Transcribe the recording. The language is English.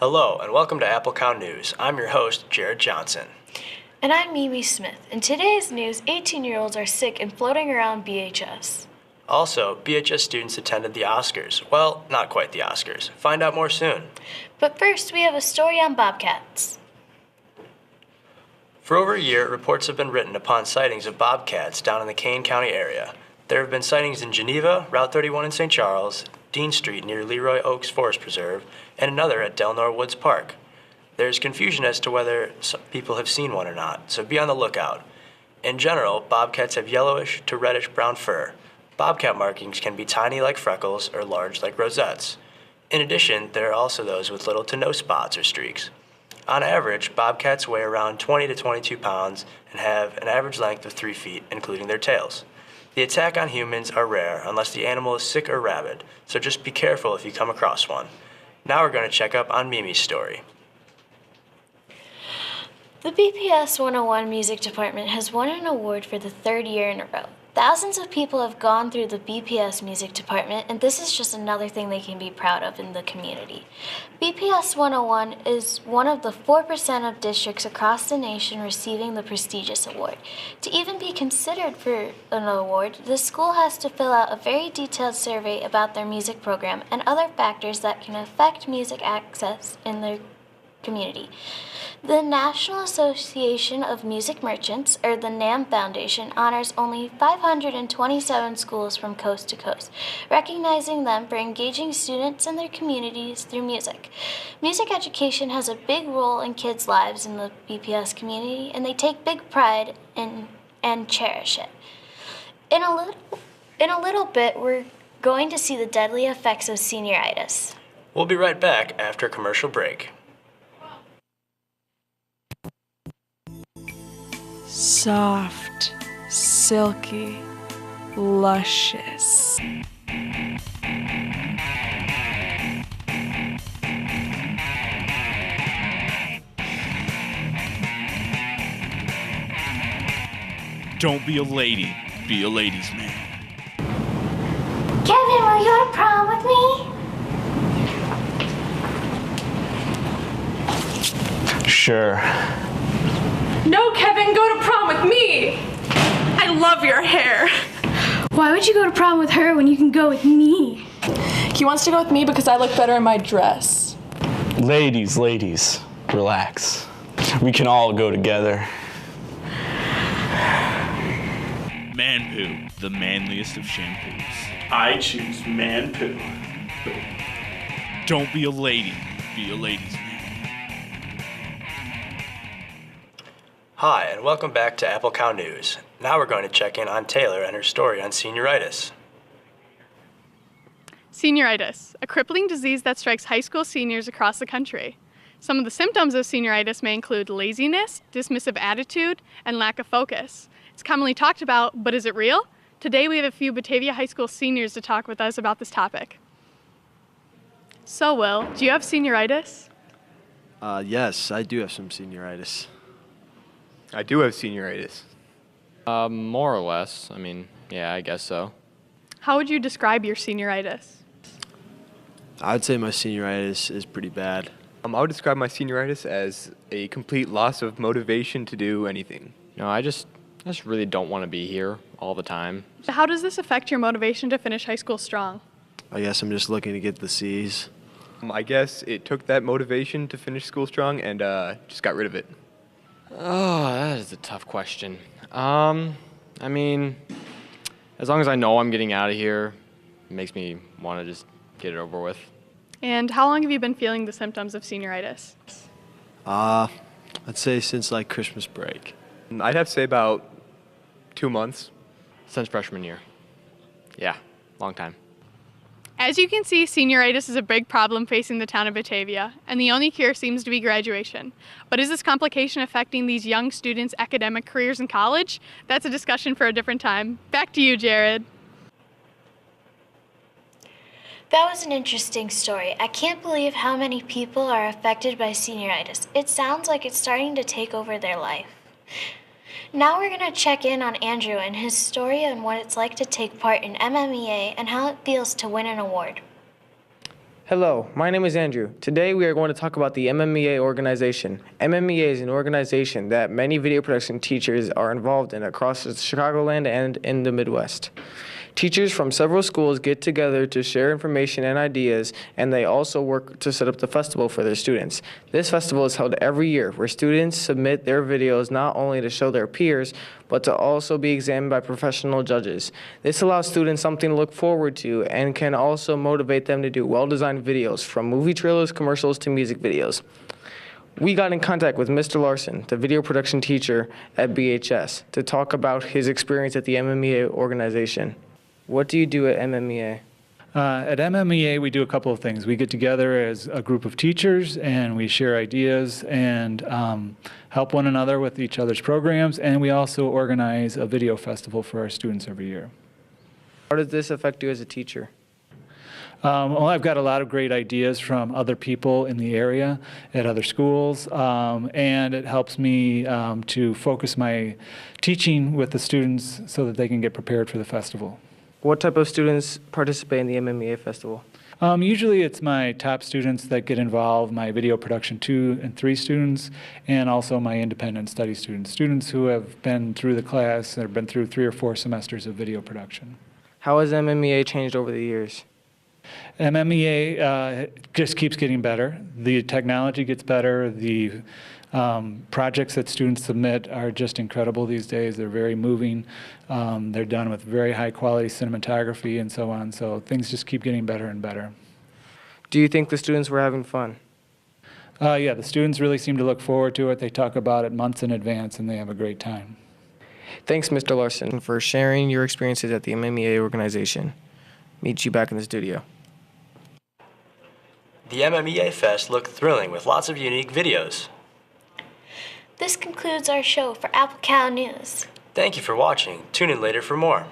Hello, and welcome to Apple Cow News. I'm your host, Jared Johnson. And I'm Mimi Smith. In today's news, 18-year-olds are sick and floating around BHS. Also, BHS students attended the Oscars. Well, not quite the Oscars. Find out more soon. But first, we have a story on bobcats. For over a year, reports have been written upon sightings of bobcats down in the Kane County area. There have been sightings in Geneva, Route 31 in St. Charles, Dean Street near Leroy Oaks Forest Preserve, and another at Delnor Woods Park. There's confusion as to whether some people have seen one or not, so be on the lookout. In general, bobcats have yellowish to reddish brown fur. Bobcat markings can be tiny like freckles or large like rosettes. In addition, there are also those with little to no spots or streaks. On average, bobcats weigh around 20 to 22 pounds and have an average length of 3 feet, including their tails. The attack on humans are rare unless the animal is sick or rabid, so just be careful if you come across one. Now we're going to check up on Mimi's story. The BPS 101 Music Department has won an award for the third year in a row. Thousands of people have gone through the BPS Music Department, and this is just another thing they can be proud of in the community. BPS 101 is one of the 4% of districts across the nation receiving the prestigious award. To even be considered for an award, the school has to fill out a very detailed survey about their music program and other factors that can affect music access in their community. The National Association of Music Merchants, or the NAM Foundation, honors only 527 schools from coast to coast, recognizing them for engaging students and their communities through music. Music education has a big role in kids' lives in the BPS community, and they take big pride in and cherish it. In a little bit, we're going to see the deadly effects of senioritis. We'll be right back after a commercial break. Soft, silky, luscious. Don't be a lady, be a ladies' man. Kevin, will you go to prom with me? Sure. No, Kevin, go to prom with me! I love your hair. Why would you go to prom with her when you can go with me? He wants to go with me because I look better in my dress. Ladies, relax. We can all go together. Man Poo, the manliest of shampoos. I choose Man Poo. Don't be a lady, be a ladies' man. Hi, and welcome back to Apple Cow News. Now we're going to check in on Taylor and her story on senioritis. Senioritis, a crippling disease that strikes high school seniors across the country. Some of the symptoms of senioritis may include laziness, dismissive attitude, and lack of focus. It's commonly talked about, but is it real? Today we have a few Batavia High School seniors to talk with us about this topic. So, Will, do you have senioritis? Yes, I do have some senioritis. I do have senioritis. More or less. I mean, yeah, I guess so. How would you describe your senioritis? I would say my senioritis is pretty bad. I would describe my senioritis as a complete loss of motivation to do anything. No, I just really don't want to be here all the time. How does this affect your motivation to finish high school strong? I guess I'm just looking to get the C's. I guess it took that motivation to finish school strong and just got rid of it. Oh, that is a tough question. I mean, as long as I know I'm getting out of here, it makes me want to just get it over with. And how long have you been feeling the symptoms of senioritis? I'd say since like Christmas break. I'd have to say about 2 months. Since freshman year. Yeah, long time. As you can see, senioritis is a big problem facing the town of Batavia, and the only cure seems to be graduation. But is this complication affecting these young students' academic careers in college? That's a discussion for a different time. Back to you, Jared. That was an interesting story. I can't believe how many people are affected by senioritis. It sounds like it's starting to take over their life. Now we're going to check in on Andrew and his story on what it's like to take part in MMEA and how it feels to win an award. Hello, my name is Andrew. Today we are going to talk about the MMEA organization. MMEA is an organization that many video production teachers are involved in across Chicagoland and in the Midwest. Teachers from several schools get together to share information and ideas, and they also work to set up the festival for their students. This festival is held every year, where students submit their videos not only to show their peers, but to also be examined by professional judges. This allows students something to look forward to and can also motivate them to do well-designed videos, from movie trailers, commercials, to music videos. We got in contact with Mr. Larson, the video production teacher at BHS, to talk about his experience at the MMEA organization. What do you do at MMEA? At MMEA, we do a couple of things. We get together as a group of teachers, and we share ideas and help one another with each other's programs, and we also organize a video festival for our students every year. How does this affect you as a teacher? Well, I've got a lot of great ideas from other people in the area at other schools, and it helps me to focus my teaching with the students so that they can get prepared for the festival. What type of students participate in the MMEA festival? Usually it's my top students that get involved, my video production 2 and 3 students, and also my independent study students, students who have been through the class or been through 3 or 4 semesters of video production. How has MMEA changed over the years? MMEA just keeps getting better. The technology gets better. The projects that students submit are just incredible these days. They're very moving. They're done with very high quality cinematography and so on. So things just keep getting better and better. Do you think the students were having fun? Yeah, the students really seem to look forward to it. They talk about it months in advance and they have a great time. Thanks, Mr. Larson, for sharing your experiences at the MMEA organization. Meet you back in the studio. The MMEA Fest looked thrilling with lots of unique videos. This concludes our show for Apple Cow News. Thank you for watching. Tune in later for more.